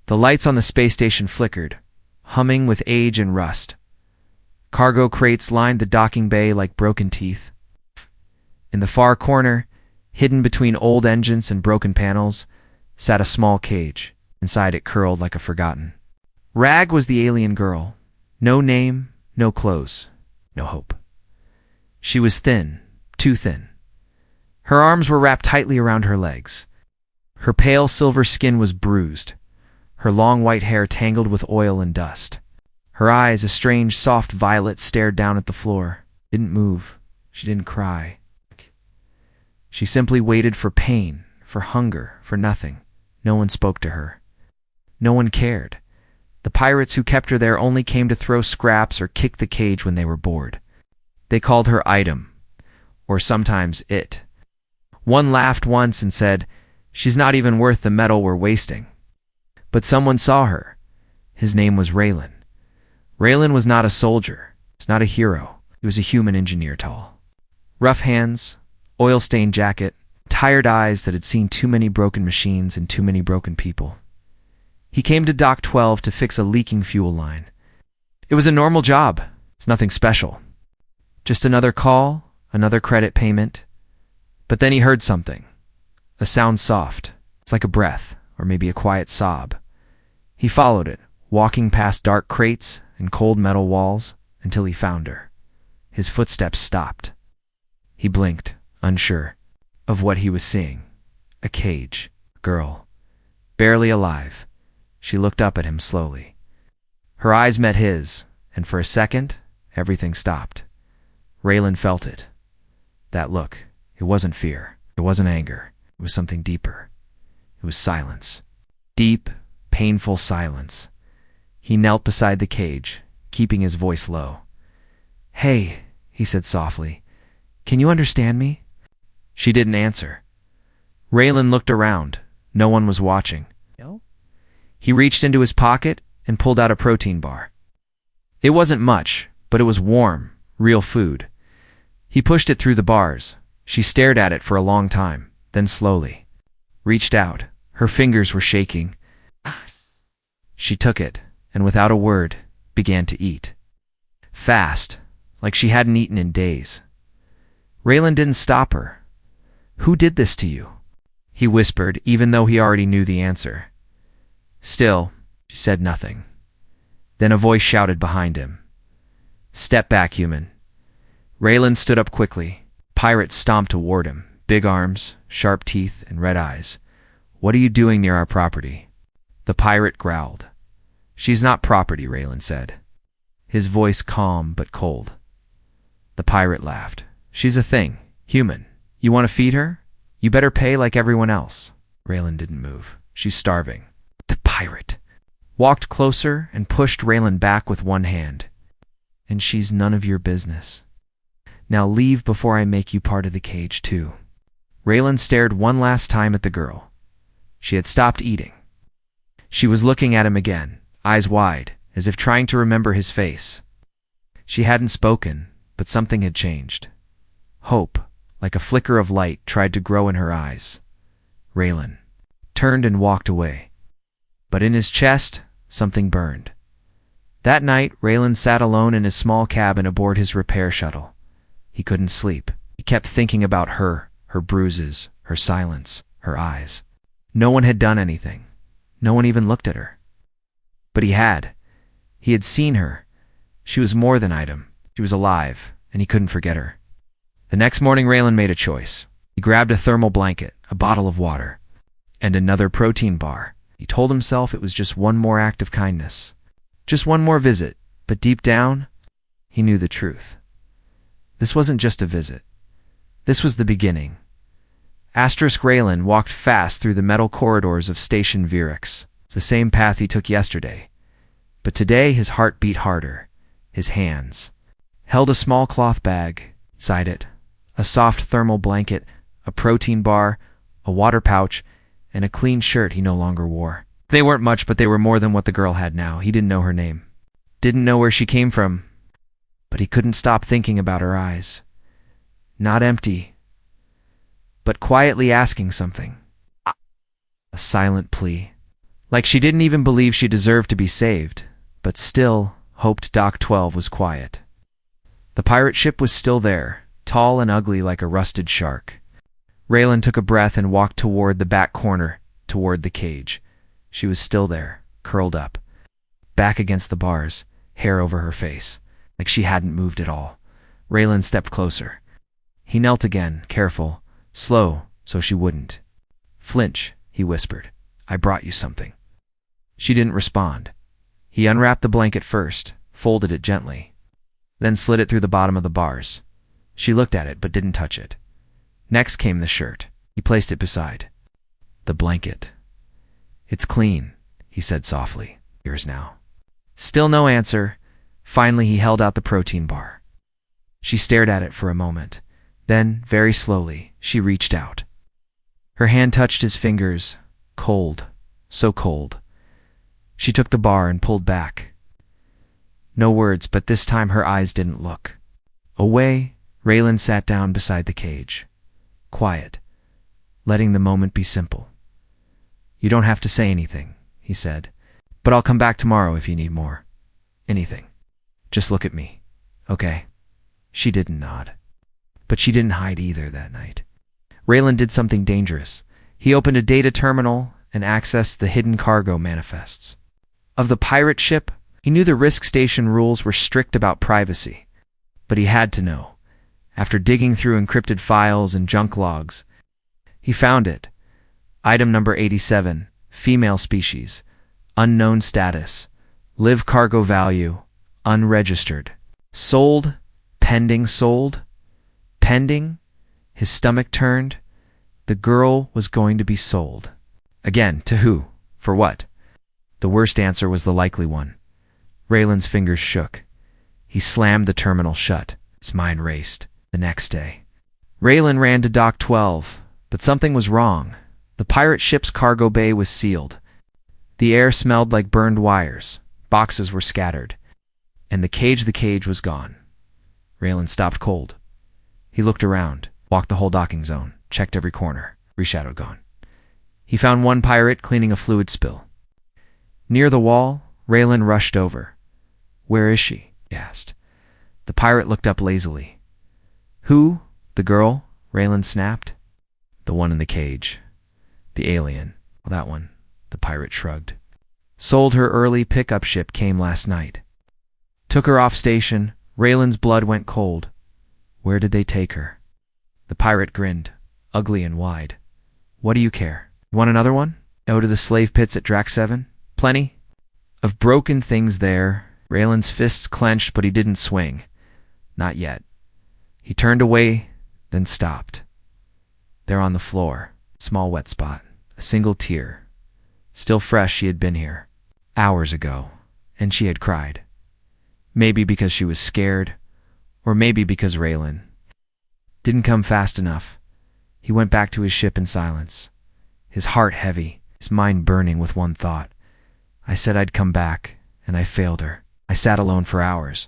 The lights on the space station flickered, humming with age and rust. Cargo crates lined the docking bay like broken teeth. In the far corner, hidden between old engines and broken panels, sat a small cage. Inside it curled like a forgotten. Rag was the alien girl. No name, no clothes, no hope. She was thin, too thin. Her arms were wrapped tightly around her legs. Her pale silver skin was bruised, her long white hair tangled with oil and dust. Her eyes, a strange soft violet, stared down at the floor. Didn't move. She didn't cry. She simply waited for pain, for hunger, for nothing. No one spoke to her. No one cared. The pirates who kept her there only came to throw scraps or kick the cage when they were bored. They called her Item, or sometimes It. One laughed once and said, "She's not even worth the metal we're wasting." But someone saw her. His name was Raylan. Raylan was not a soldier. He was not a hero. He was a human engineer, tall. Rough hands, oil-stained jacket, tired eyes that had seen too many broken machines and too many broken people. He came to Dock 12 to fix a leaking fuel line. It was a normal job. It's nothing special. Just another call, another credit payment. But then he heard something. A sound soft. It's like a breath, or maybe a quiet sob. He followed it, walking past dark crates and cold metal walls until he found her. His footsteps stopped. He blinked, unsure of what he was seeing. A cage. A girl. Barely alive. She looked up at him slowly. Her eyes met his, and for a second, everything stopped. Raylan felt it. That look. It wasn't fear. It wasn't anger. It was something deeper. It was silence. Deep, painful silence. He knelt beside the cage, keeping his voice low. "Hey," he said softly. "Can you understand me?" She didn't answer. Raylan looked around. No one was watching. He reached into his pocket and pulled out a protein bar. It wasn't much, but it was warm, real food. He pushed it through the bars. She stared at it for a long time, then slowly reached out. Her fingers were shaking. She took it, and without a word, began to eat. Fast, like she hadn't eaten in days. Raylan didn't stop her. "Who did this to you?" he whispered, even though he already knew the answer. Still, she said nothing. Then a voice shouted behind him. "Step back, human." Raylan stood up quickly. Pirates stomped toward him, big arms, sharp teeth, and red eyes. "What are you doing near our property?" The pirate growled. "She's not property," Raylan said, his voice calm but cold. The pirate laughed. "She's a thing, human. You want to feed her? You better pay like everyone else." Raylan didn't move. "She's starving." The pirate walked closer and pushed Raylan back with one hand. "And she's none of your business. Now leave before I make you part of the cage, too." Raylan stared one last time at the girl. She had stopped eating. She was looking at him again, eyes wide, as if trying to remember his face. She hadn't spoken, but something had changed. Hope, like a flicker of light, tried to grow in her eyes. Raylan turned and walked away. But in his chest, something burned. That night, Raylan sat alone in his small cabin aboard his repair shuttle. He couldn't sleep. He kept thinking about her, her bruises, her silence, her eyes. No one had done anything. No one even looked at her. But he had. He had seen her. She was more than Item. She was alive, and he couldn't forget her. The next morning, Raylan made a choice. He grabbed a thermal blanket, a bottle of water, and another protein bar. He told himself it was just one more act of kindness. Just one more visit, but deep down, he knew the truth. This wasn't just a visit. This was the beginning. Asterisk Raylan walked fast through the metal corridors of Station Virix. It's the same path he took yesterday. But today his heart beat harder. His hands held a small cloth bag. Inside it, a soft thermal blanket, a protein bar, a water pouch, and a clean shirt he no longer wore. They weren't much, but they were more than what the girl had now. He didn't know her name. Didn't know where she came from. But he couldn't stop thinking about her eyes. Not empty, but quietly asking something. A silent plea, Like she didn't even believe she deserved to be saved, but still hoped Dock 12 was quiet. The pirate ship was still there, tall and ugly like a rusted shark. Raylan took a breath and walked toward the back corner, toward the cage. She was still there, curled up, back against the bars, hair over her face, like she hadn't moved at all. Raylan stepped closer. He knelt again, careful, slow, so she wouldn't flinch, he whispered. I brought you something. She didn't respond. He unwrapped the blanket first, folded it gently, then slid it through the bottom of the bars. She looked at it but didn't touch it. Next came the shirt. He placed it beside the blanket. It's clean, he said softly. Yours now. Still no answer. Finally, he held out the protein bar. She stared at it for a moment. Then, very slowly, she reached out. Her hand touched his fingers, cold, so cold. She took the bar and pulled back. No words, but this time her eyes didn't look. Away, Raylan sat down beside the cage. Quiet, letting the moment be simple. You don't have to say anything, he said, but I'll come back tomorrow if you need more. Anything. Just look at me, okay? She didn't nod. But she didn't hide either that night. Raylan did something dangerous. He opened a data terminal and accessed the hidden cargo manifests. Of the pirate ship, he knew the risk station rules were strict about privacy. But he had to know. After digging through encrypted files and junk logs, he found it. Item number 87, female species, unknown status, live cargo value, unregistered. Sold, pending sold, pending. His stomach turned. The girl was going to be sold. Again, to who? For what? The worst answer was the likely one. Raylan's fingers shook. He slammed the terminal shut. His mind raced. The next day, Raylan ran to Dock 12, but something was wrong. The pirate ship's cargo bay was sealed. The air smelled like burned wires. Boxes were scattered. And the cage was gone. Raylan stopped cold. He looked around, walked the whole docking zone, checked every corner. Reshadow gone. He found one pirate cleaning a fluid spill. Near the wall, Raylan rushed over. Where is she? He asked. The pirate looked up lazily. Who? The girl? Raylan snapped. The one in the cage. The alien. Well, that one. The pirate shrugged. Sold her early pickup ship came last night. Took her off station. Raylan's blood went cold. Where did they take her? The pirate grinned, ugly and wide. What do you care? You want another one? Oh, to the slave pits at Drac 7? Plenty? Of broken things there. Raylan's fists clenched, but he didn't swing. Not yet. He turned away, then stopped. There on the floor, small wet spot, a single tear. Still fresh, she had been here. Hours ago, and she had cried. Maybe because she was scared, or maybe because Raylan didn't come fast enough. He went back to his ship in silence, his heart heavy, his mind burning with one thought. I said I'd come back, and I failed her. I sat alone for hours.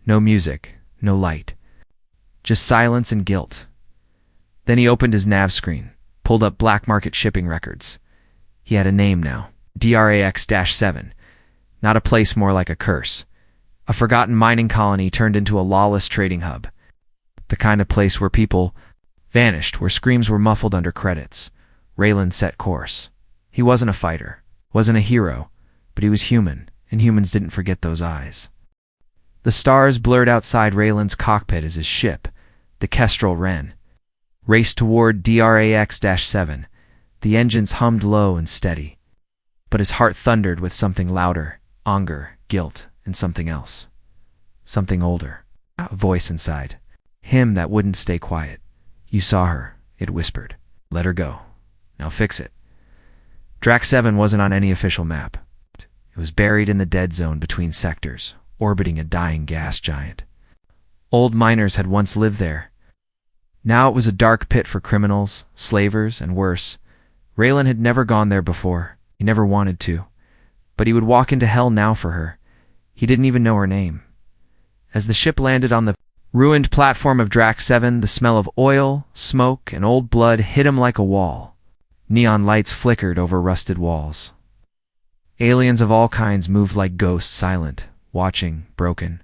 No music, no light. Just silence and guilt. Then he opened his nav screen, pulled up black market shipping records. He had a name now, DRAX-7. Not a place more like a curse. A forgotten mining colony turned into a lawless trading hub. The kind of place where people vanished, where screams were muffled under credits. Raylan set course. He wasn't a fighter, wasn't a hero, but he was human, and humans didn't forget those eyes. The stars blurred outside Raylan's cockpit as his ship, the Kestrel Wren, raced toward DRAX-7. The engines hummed low and steady, but his heart thundered with something louder, anger, guilt, and something else. Something older. A voice inside. Him that wouldn't stay quiet. You saw her, it whispered. Let her go. Now fix it. Drac 7 wasn't on any official map. It was buried in the dead zone between sectors, orbiting a dying gas giant. Old miners had once lived there. Now it was a dark pit for criminals, slavers, and worse. Raylan had never gone there before. He never wanted to. But he would walk into hell now for her. He didn't even know her name. As the ship landed on the ruined platform of Drac 7, the smell of oil, smoke, and old blood hit him like a wall. Neon lights flickered over rusted walls. Aliens of all kinds moved like ghosts, silent, watching, broken.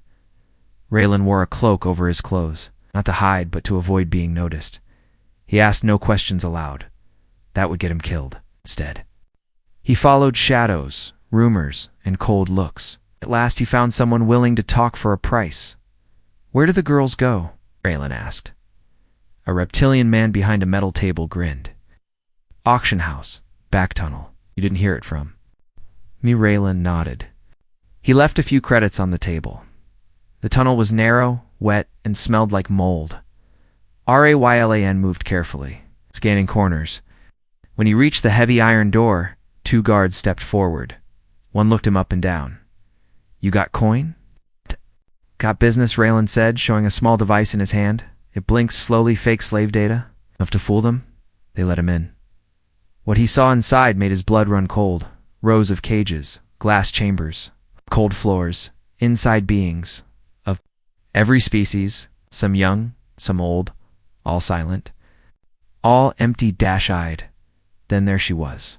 Raylan wore a cloak over his clothes, not to hide but to avoid being noticed. He asked no questions aloud. That would get him killed, instead. He followed shadows, rumors, and cold looks. At last he found someone willing to talk for a price. "Where do the girls go?" Raylan asked. A reptilian man behind a metal table grinned. "Auction house, back tunnel. You didn't hear it from." Raylan nodded. He left a few credits on the table. The tunnel was narrow, wet, and smelled like mold. Raylan moved carefully, scanning corners. When he reached the heavy iron door, 2 guards stepped forward. One looked him up and down. "You got coin?" "Got business," Raylan said, showing a small device in his hand. It blinked slowly, fake slave data. Enough to fool them? They let him in. What he saw inside made his blood run cold. Rows of cages, glass chambers, cold floors, inside beings of every species, some young, some old, all silent, all empty, dash-eyed. Then there she was.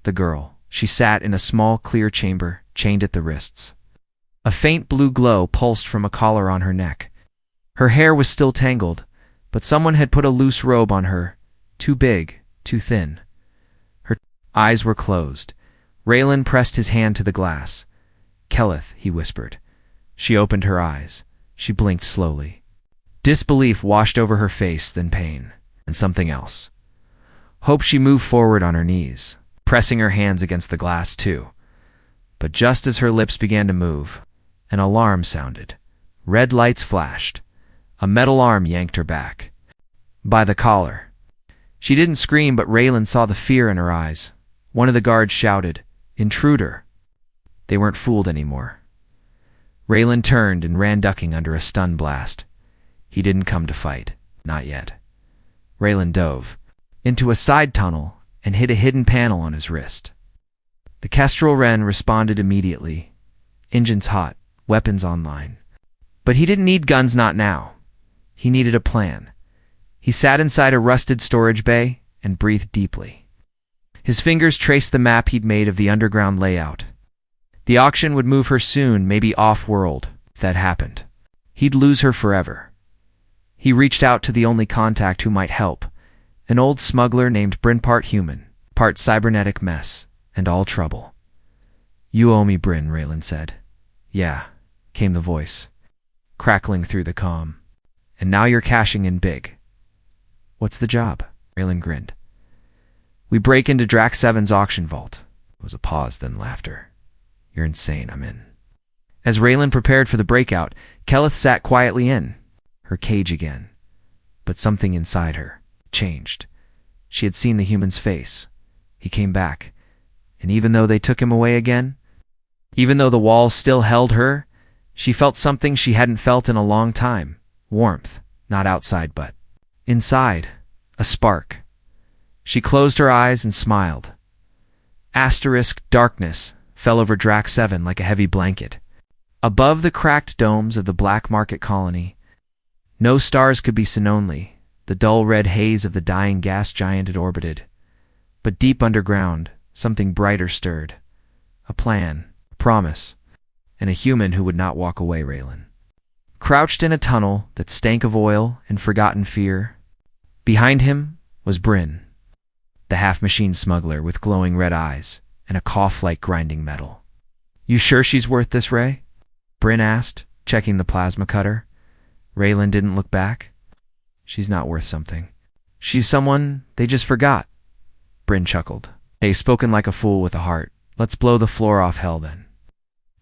The girl. She sat in a small, clear chamber, chained at the wrists. A faint blue glow pulsed from a collar on her neck. Her hair was still tangled, but someone had put a loose robe on her, too big, too thin. Her eyes were closed. Raylan pressed his hand to the glass. "Keleth," he whispered. She opened her eyes. She blinked slowly. Disbelief washed over her face, then pain, and something else. Hope. She moved forward on her knees, pressing her hands against the glass too. But just as her lips began to move, an alarm sounded. Red lights flashed. A metal arm yanked her back. By the collar. She didn't scream, but Raylan saw the fear in her eyes. One of the guards shouted, "Intruder!" They weren't fooled anymore. Raylan turned and ran, ducking under a stun blast. He didn't come to fight. Not yet. Raylan dove into a side tunnel and hit a hidden panel on his wrist. The Kestrel Wren responded immediately. Engines hot, weapons online. But he didn't need guns, not now. He needed a plan. He sat inside a rusted storage bay and breathed deeply. His fingers traced the map he'd made of the underground layout. The auction would move her soon, maybe off-world. If that happened, he'd lose her forever. He reached out to the only contact who might help, an old smuggler named Bryn, part human, part cybernetic mess, and all trouble. "You owe me, Bryn," Raylan said. "Yeah," came the voice, crackling through the comm. "And now you're cashing in big." "What's the job?" Raylan grinned. "We break into Drax 7's auction vault." It was a pause, then laughter. "You're insane, I'm in." As Raylan prepared for the breakout, Keleth sat quietly in her cage again. But something inside her changed. She had seen the human's face. He came back. And even though they took him away again, even though the walls still held her, she felt something she hadn't felt in a long time. Warmth, not outside but inside. A spark. She closed her eyes and smiled. Asterisk darkness fell over Drax 7 like a heavy blanket. Above the cracked domes of the black market colony, no stars could be seen, only the dull red haze of the dying gas giant it orbited. But deep underground, something brighter stirred. A plan, a promise, and a human who would not walk away. Raylan crouched in a tunnel that stank of oil and forgotten fear. Behind him was Bryn, the half-machine smuggler with glowing red eyes and a cough like grinding metal. "You sure she's worth this, Ray?" Bryn asked, checking the plasma cutter. Raylan didn't look back. "She's not worth something. She's someone they just forgot." Bryn chuckled. "Hey, spoken like a fool with a heart. Let's blow the floor off hell then."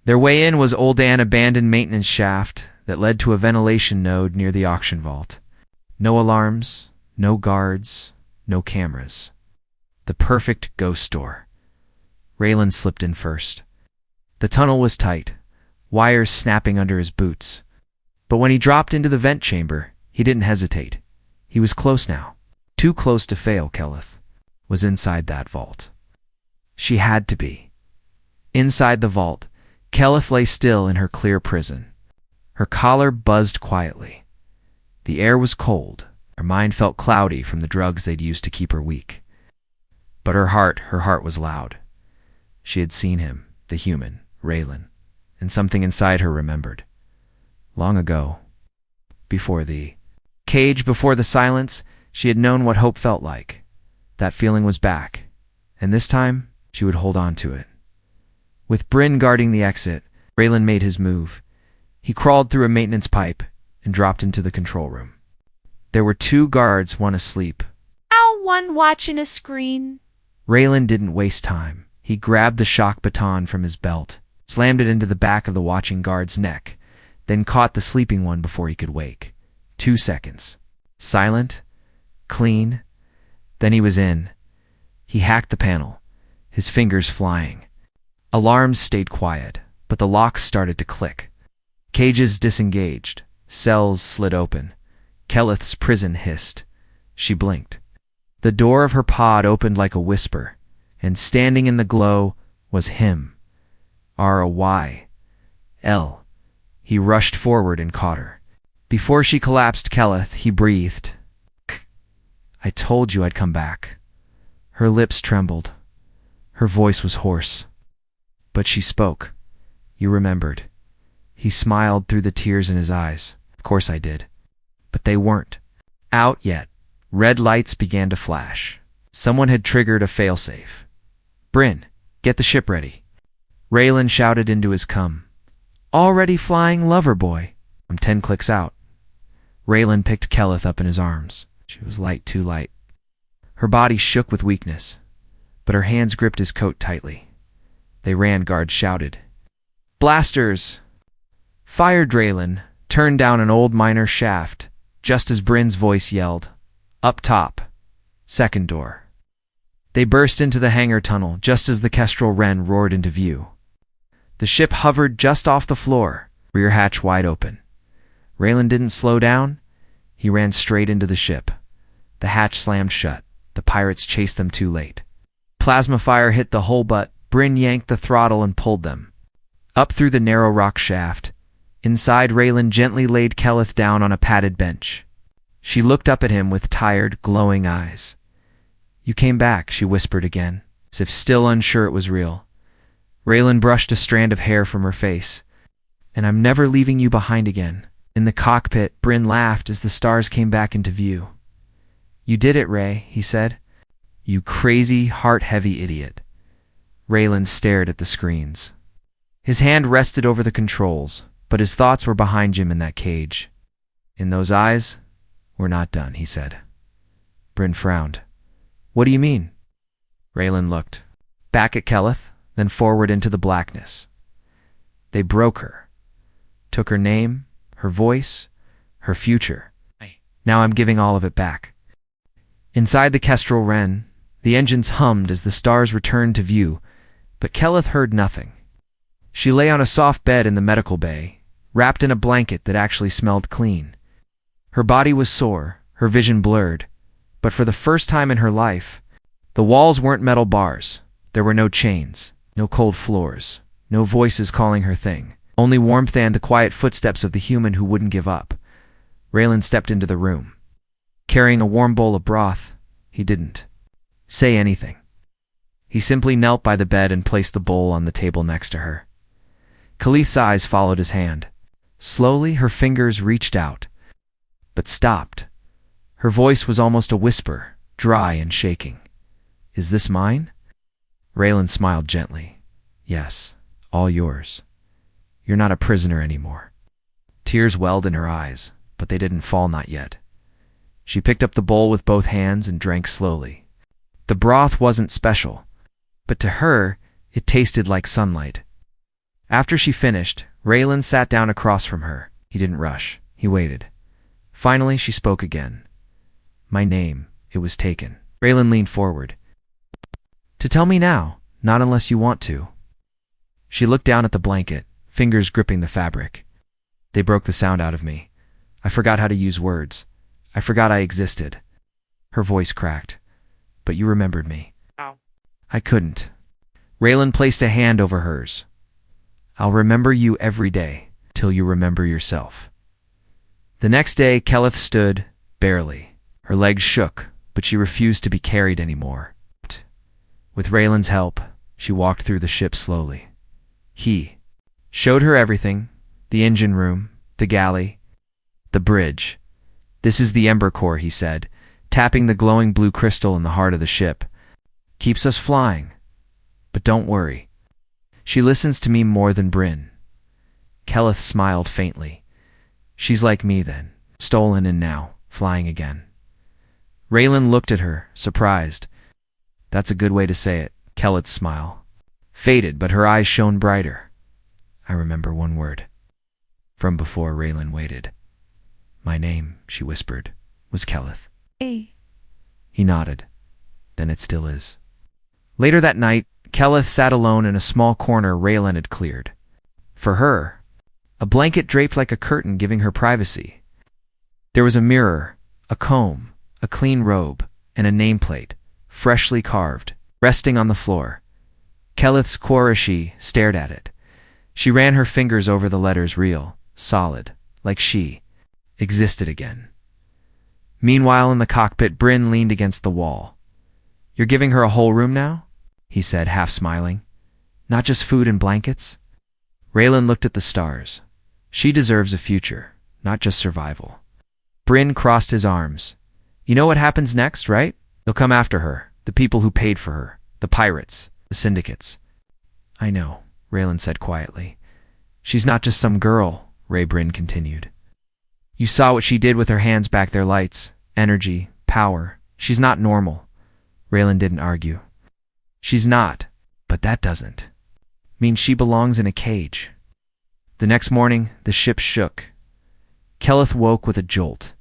Their way in was an abandoned maintenance shaft that led to a ventilation node near the auction vault. No alarms, no guards, no cameras. The perfect ghost store. Raylan slipped in first. The tunnel was tight, wires snapping under his boots. But when he dropped into the vent chamber, he didn't hesitate. He was close now. Too close to fail. Keleth was inside that vault. She had to be. Inside the vault, Keleth lay still in her clear prison. Her collar buzzed quietly. The air was cold. Her mind felt cloudy from the drugs they'd used to keep her weak. But her heart was loud. She had seen him, the human, Raylan, and something inside her remembered. Long ago, before the cage, before the silence, she had known what hope felt like. That feeling was back, and this time she would hold on to it. With Bryn guarding the exit, Raylan made his move. He crawled through a maintenance pipe and dropped into the control room. There were 2 guards, one asleep. One watching a screen. Raylan didn't waste time. He grabbed the shock baton from his belt, slammed it into the back of the watching guard's neck, then caught the sleeping one before he could wake. 2 seconds. Silent, clean, then he was in. He hacked the panel, his fingers flying. Alarms stayed quiet, but the locks started to click. Cages disengaged, cells slid open. Keleth's prison hissed. She blinked. The door of her pod opened like a whisper, and standing in the glow was him. R-O-Y-L. He rushed forward and caught her. Before she collapsed, Keleth, he breathed. I told you I'd come back. Her lips trembled. Her voice was hoarse. But she spoke. You remembered. He smiled through the tears in his eyes. Of course I did. But they weren't out yet. Red lights began to flash. Someone had triggered a failsafe. Bryn, get the ship ready. Raylan shouted into his cum. Already flying, lover boy. I'm 10 clicks out. Raylan picked Keleth up in his arms. She was light, too light. Her body shook with weakness, but her hands gripped his coat tightly. They ran, guards shouted. Blasters! Fired. Raylan turned down an old miner shaft, just as Bryn's voice yelled. Up top. Second door. They burst into the hangar tunnel just as the Kestrel Wren roared into view. The ship hovered just off the floor, rear hatch wide open. Raylan didn't slow down. He ran straight into the ship. The hatch slammed shut. The pirates chased them too late. Plasma fire hit the hull, but Bryn yanked the throttle and pulled them. Up through the narrow rock shaft. Inside, Raylan gently laid Keleth down on a padded bench. She looked up at him with tired, glowing eyes. You came back, she whispered again, as if still unsure it was real. Raylan brushed a strand of hair from her face. And I'm never leaving you behind again. In the cockpit, Bryn laughed as the stars came back into view. You did it, Ray, he said. You crazy, heart-heavy idiot. Raylan stared at the screens. His hand rested over the controls, but his thoughts were behind Jim in that cage. In those eyes, we're not done, he said. Bryn frowned. What do you mean? Raylan looked. Back at Keleth, then forward into the blackness. They broke her. Took her name, her voice, her future. Now I'm giving all of it back. Inside the Kestrel Wren, the engines hummed as the stars returned to view, but Keleth heard nothing. She lay on a soft bed in the medical bay, wrapped in a blanket that actually smelled clean. Her body was sore, her vision blurred, but for the first time in her life, the walls weren't metal bars. There were no chains, no cold floors, no voices calling her thing, only warmth and the quiet footsteps of the human who wouldn't give up. Raylan stepped into the room. Carrying a warm bowl of broth, he didn't say anything. He simply knelt by the bed and placed the bowl on the table next to her. Keleth's eyes followed his hand. Slowly, her fingers reached out, but stopped. Her voice was almost a whisper, dry and shaking. Is this mine? Raylan smiled gently. Yes, all yours. You're not a prisoner anymore. Tears welled in her eyes, but they didn't fall, not yet. She picked up the bowl with both hands and drank slowly. The broth wasn't special, but to her, it tasted like sunlight. After she finished, Raylan sat down across from her. He didn't rush. He waited. Finally, she spoke again. My name, it was taken. Raylan leaned forward. To tell me now, not unless you want to. She looked down at the blanket, fingers gripping the fabric. They broke the sound out of me. I forgot how to use words. I forgot I existed. Her voice cracked. But you remembered me. Ow. I couldn't. Raylan placed a hand over hers. I'll remember you every day, till you remember yourself. The next day, Keleth stood, barely. Her legs shook, but she refused to be carried anymore. With Raylan's help, She walked through the ship slowly. He showed her everything: the engine room, the galley, the bridge. "This is the Ember Core," he said, tapping the glowing blue crystal in the heart of the ship. "Keeps us flying. But don't worry. She listens to me more than Bryn." Kelleth smiled faintly. "She's like me then, stolen and now flying again." Raylan looked at her, surprised. "That's a good way to say it." Kelleth's smile faded, but her eyes shone brighter. "I remember one word." From before Raylan waited. "My name," she whispered, "was Kelleth." A. He nodded. "Then it still is." Later that night, Kelleth sat alone in a small corner Raylan had cleared. For her, a blanket draped like a curtain giving her privacy. There was a mirror, a comb, a clean robe, and a nameplate, freshly carved, resting on the floor. Kelleth's Quarashi stared at it. She ran her fingers over the letters, real, solid, like she existed again. Meanwhile, in the cockpit, Bryn leaned against the wall. "You're giving her a whole room now?" he said, half smiling. "Not just food and blankets?" Raylan looked at the stars. She deserves a future, not just survival. Bryn crossed his arms. "You know what happens next, right? They'll come after her, the people who paid for her, the pirates, the syndicates." "I know," Raylan said quietly. "She's not just some girl," Bryn continued. "You saw what she did with her hands back there, lights, energy, power. She's not normal." Raylan didn't argue. "She's not, but that doesn't mean she belongs in a cage." The next morning, the ship shook. Kelleth woke with a jolt.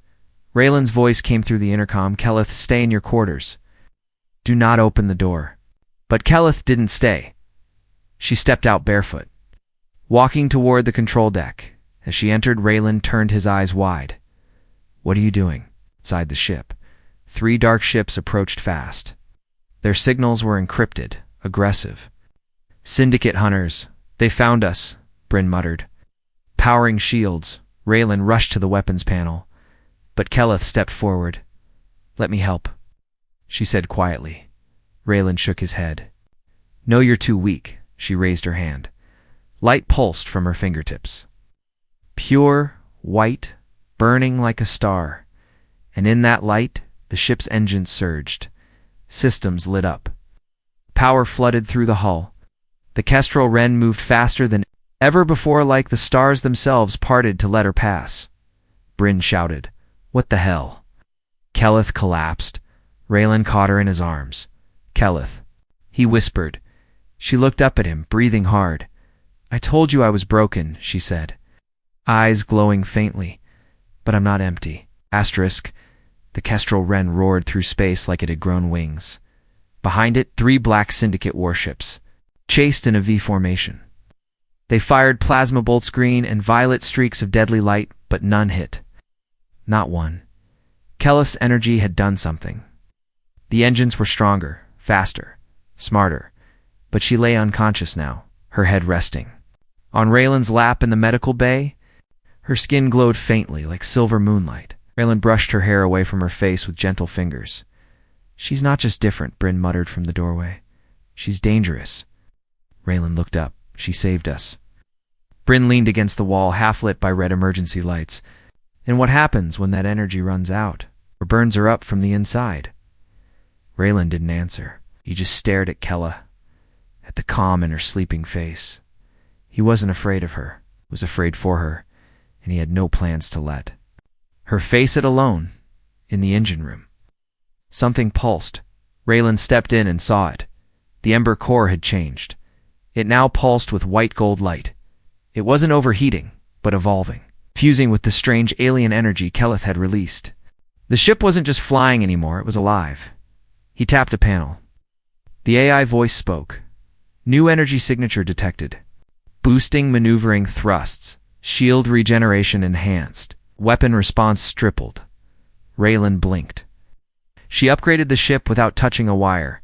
Raylan's voice came through the intercom. "Kelleth, stay in your quarters. Do not open the door." But Kelleth didn't stay. She stepped out barefoot, walking toward the control deck. As she entered, Raylan turned his eyes wide. "What are you doing?" Inside the ship, 3 dark ships approached fast. Their signals were encrypted, aggressive. "Syndicate hunters. They found us," Bryn muttered. Powering shields, Raylan rushed to the weapons panel. But Kelleth stepped forward. "Let me help," she said quietly. Raylan shook his head. "No, you're too weak." She raised her hand. Light pulsed from her fingertips. Pure, white, burning like a star. And in that light, the ship's engines surged. Systems lit up. Power flooded through the hull. The Kestrel Wren moved faster than ever before, like the stars themselves parted to let her pass. Bryn shouted, "What the hell?" Kelleth collapsed. Raylan caught her in his arms. "Kelleth," he whispered. She looked up at him, breathing hard. "I told you I was broken," she said, eyes glowing faintly. "But I'm not empty." Asterisk. The Kestrel Wren roared through space like it had grown wings. Behind it, 3 black syndicate warships, chased in a V formation. They fired plasma bolts, green and violet streaks of deadly light, but none hit. Not one. Kelleth's energy had done something. The engines were stronger, faster, smarter, but she lay unconscious now, her head resting. On Raylan's lap in the medical bay, her skin glowed faintly like silver moonlight. Raylan brushed her hair away from her face with gentle fingers. "She's not just different," Bryn muttered from the doorway. "She's dangerous." Raylan looked up. "She saved us." Bryn leaned against the wall, half-lit by red emergency lights. "And what happens when that energy runs out, or burns her up from the inside?" Raylan didn't answer. He just stared at Kella, at the calm in her sleeping face. He wasn't afraid of her, was afraid for her, and he had no plans to let her face it alone in the engine room. Something pulsed. Raylan stepped in and saw it. The Ember Core had changed. It now pulsed with white gold light. It wasn't overheating, but evolving, fusing with the strange alien energy Kelleth had released. The ship wasn't just flying anymore, it was alive. He tapped a panel. The AI voice spoke. New energy signature detected. Boosting maneuvering thrusts. Shield regeneration enhanced. Weapon response tripled. Raylan blinked. She upgraded the ship without touching a wire.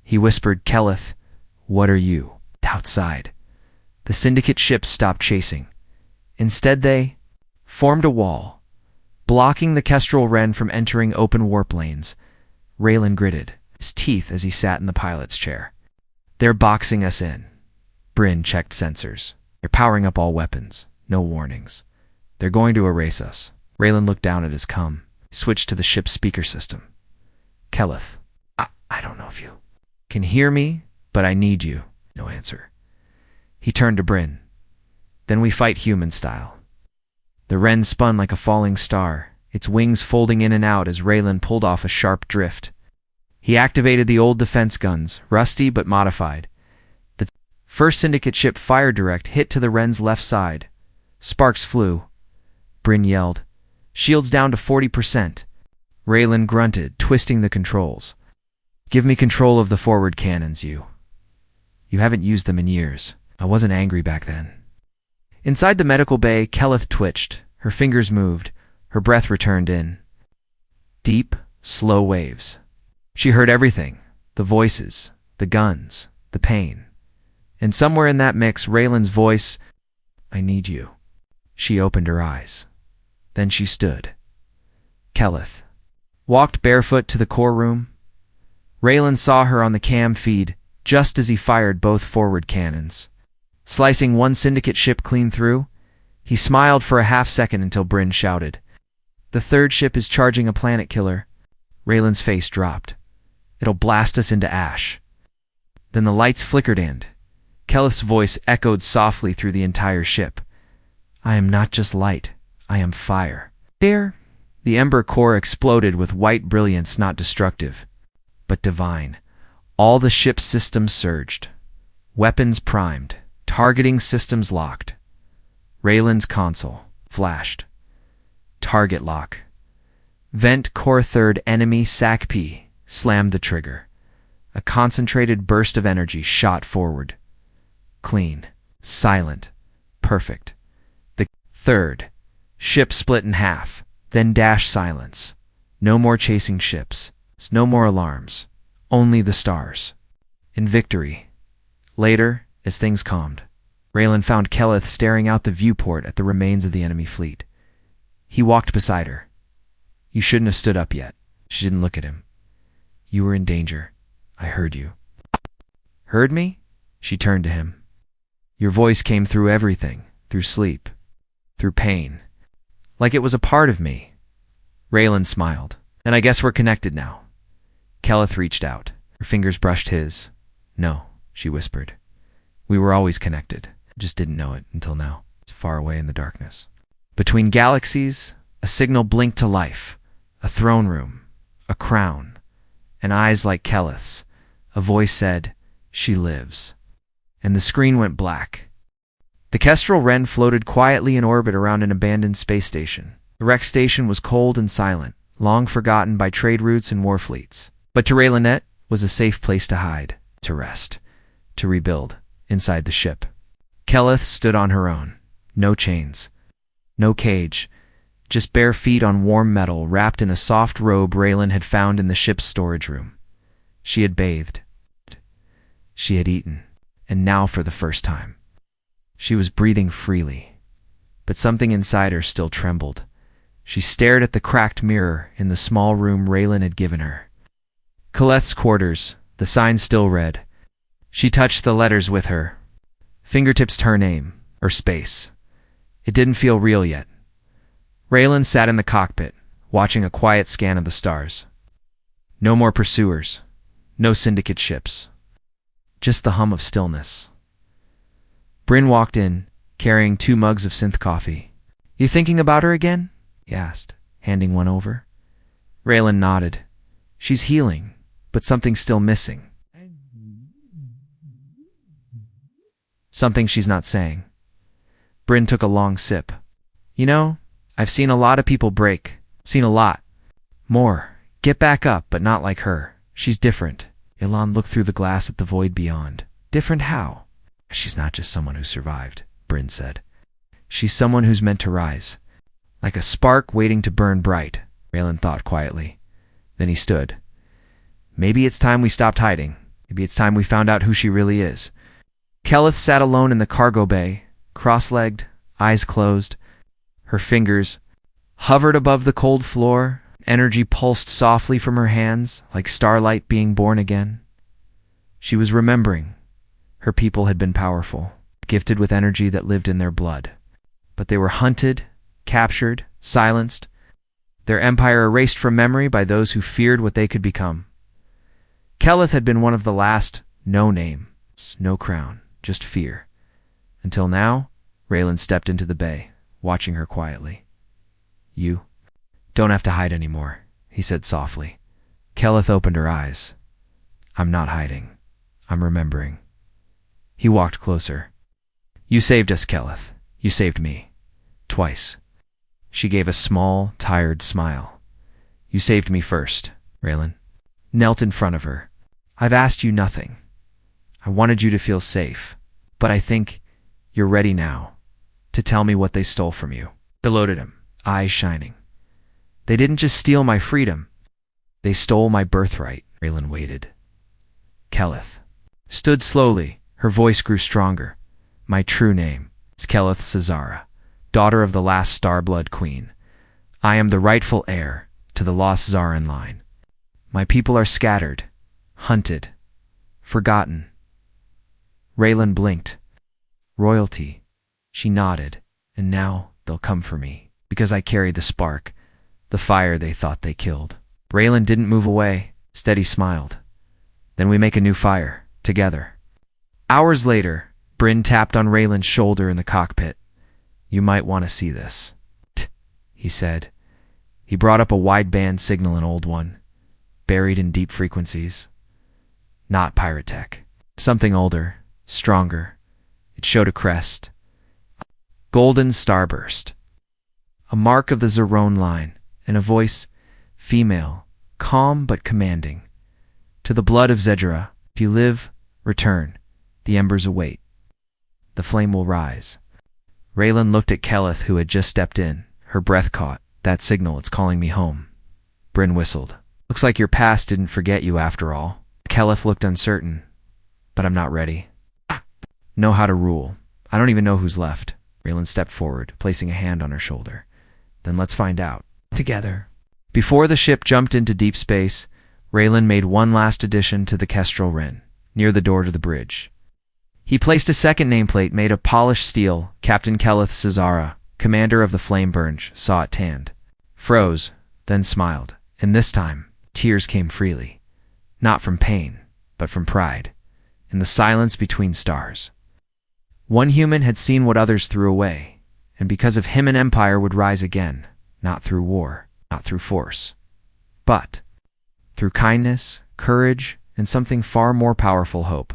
He whispered, "Kelleth, what are you?" Outside, the syndicate ships stopped chasing. Instead, they formed a wall, blocking the Kestrel Wren from entering open warp lanes. Raylan gritted his teeth as he sat in the pilot's chair. They're boxing us in. Bryn checked sensors. They're powering up all weapons. No warnings. They're going to erase us. Raylan looked down at his cum. Switched to the ship's speaker system. Kelleth, I don't know if you can hear me, but I need you. No answer. He turned to Bryn. Then we fight human style. The wren spun like a falling star, its wings folding in and out as Raylan pulled off a sharp drift. He activated the old defense guns, rusty but modified. The first Syndicate ship fired direct hit to the wren's left side. Sparks flew. Bryn yelled, "Shields down to 40%. Raylan grunted, twisting the controls. "Give me control of the forward cannons, you. You haven't used them in years." I wasn't angry back then. Inside the medical bay, Kelleth twitched. Her fingers moved. Her breath returned in. Deep, slow waves. She heard everything. The voices, the guns, the pain. And somewhere in that mix, Raylan's voice, "I need you." She opened her eyes. Then she stood. Kelleth walked barefoot to the core room. Raylan saw her on the cam feed just as he fired both forward cannons. Slicing one Syndicate ship clean through, he smiled for a half-second until Bryn shouted, "The third ship is charging a planet killer." Raylan's face dropped. "It'll blast us into ash." Then the lights flickered and Kelleth's voice echoed softly through the entire ship. "I am not just light, I am fire." There, the Ember core exploded with white brilliance, not destructive, but divine. All the ship's systems surged. Weapons primed. Targeting systems locked. Raylan's console flashed. Target lock. Vent core third enemy SAC-P slammed the trigger. A concentrated burst of energy shot forward. Clean. Silent. Perfect. The third ship split in half, then dash silence. No more chasing ships. No more alarms. Only the stars. In victory. Later, as things calmed, Raylan found Kelleth staring out the viewport at the remains of the enemy fleet. He walked beside her. "You shouldn't have stood up yet." She didn't look at him. "You were in danger. I heard you." "Heard me?" She turned to him. "Your voice came through everything, through sleep, through pain, like it was a part of me." Raylan smiled. "And I guess we're connected now." Kelleth reached out. Her fingers brushed his. "No," she whispered. "We were always connected. Just didn't know it until now." Far away in the darkness. Between galaxies, a signal blinked to life. A throne room. A crown. And eyes like Kelleth's. A voice said, "She lives." And the screen went black. The Kestrel Wren floated quietly in orbit around an abandoned space station. The wreck station was cold and silent, long forgotten by trade routes and war fleets. But to Raylanette was a safe place to hide, to rest, to rebuild. Inside the ship, Kelleth stood on her own. No chains. No cage. Just bare feet on warm metal, wrapped in a soft robe Raylan had found in the ship's storage room. She had bathed. She had eaten. And now, for the first time, she was breathing freely. But something inside her still trembled. She stared at the cracked mirror in the small room Raylan had given her. Kelleth's quarters, the sign still read. She touched the letters with her fingertips, her name, or space. It didn't feel real yet. Raylan sat in the cockpit, watching a quiet scan of the stars. No more pursuers. No Syndicate ships. Just the hum of stillness. Bryn walked in, carrying 2 mugs of synth coffee. "You thinking about her again?" he asked, handing one over. Raylan nodded. "She's healing, but something's still missing. Something she's not saying." Bryn took a long sip. "You know, I've seen a lot of people break. Seen a lot. More. Get back up, but not like her. She's different." Ilan looked through the glass at the void beyond. "Different how?" "She's not just someone who survived," Bryn said. "She's someone who's meant to rise. Like a spark waiting to burn bright," Raylan thought quietly. Then he stood. "Maybe it's time we stopped hiding. Maybe it's time we found out who she really is." Kelleth sat alone in the cargo bay, cross-legged, eyes closed. Her fingers hovered above the cold floor. Energy pulsed softly from her hands, like starlight being born again. She was remembering, Her people had been powerful, gifted with energy that lived in their blood. But they were hunted, captured, silenced, their empire erased from memory by those who feared what they could become. Keleth had been one of the last, no name, no crown, just fear. Until now, Raylan stepped into the bay, watching her quietly. "You don't have to hide anymore," he said softly. Keleth opened her eyes. "I'm not hiding. I'm remembering." He walked closer. "You saved us, Keleth. You saved me. Twice." She gave a small, tired smile. "You saved me first," Raylan knelt in front of her. "I've asked you nothing. I wanted you to feel safe. But I think you're ready now to tell me what they stole from you." Bellowed at him, eyes shining. "They didn't just steal my freedom. They stole my birthright." Raylan waited. Keleth stood slowly. Her voice grew stronger. "My true name is Keleth Cesara, daughter of the last Starblood Queen. I am the rightful heir to the lost Zaran line. My people are scattered, hunted, forgotten." Raylan blinked. "Royalty." She nodded. "And now they'll come for me, because I carried the spark, the fire they thought they killed." Raylan didn't move away. Instead, he smiled. "Then we make a new fire, together." Hours later, Bryn tapped on Raylan's shoulder in the cockpit. "You might want to see this," he said. He brought up a wideband signal, an old one, buried in deep frequencies. Not pirate tech. Something older, stronger. It showed a crest. Golden starburst. A mark of the Zerone line, and a voice, female, calm but commanding. "To the blood of Zedra, if you live, return. The embers await. The flame will rise." Raylan looked at Keleth, who had just stepped in. Her breath caught. "That signal, it's calling me home." Bryn whistled. "Looks like your past didn't forget you after all." Keleth looked uncertain. "But I'm not ready. Know how to rule. I don't even know who's left." Raylan stepped forward, placing a hand on her shoulder. "Then let's find out. Together." Before the ship jumped into deep space, Raylan made one last addition to the Kestrel Wren, near the door to the bridge. He placed a second nameplate made of polished steel. Captain Keleth Cesara, commander of the Flameburnge, saw it tanned, froze, then smiled. And this time, tears came freely. Not from pain, but from pride. In the silence between stars. One human had seen what others threw away, and because of him an empire would rise again, not through war, not through force, but through kindness, courage, and something far more powerful, hope.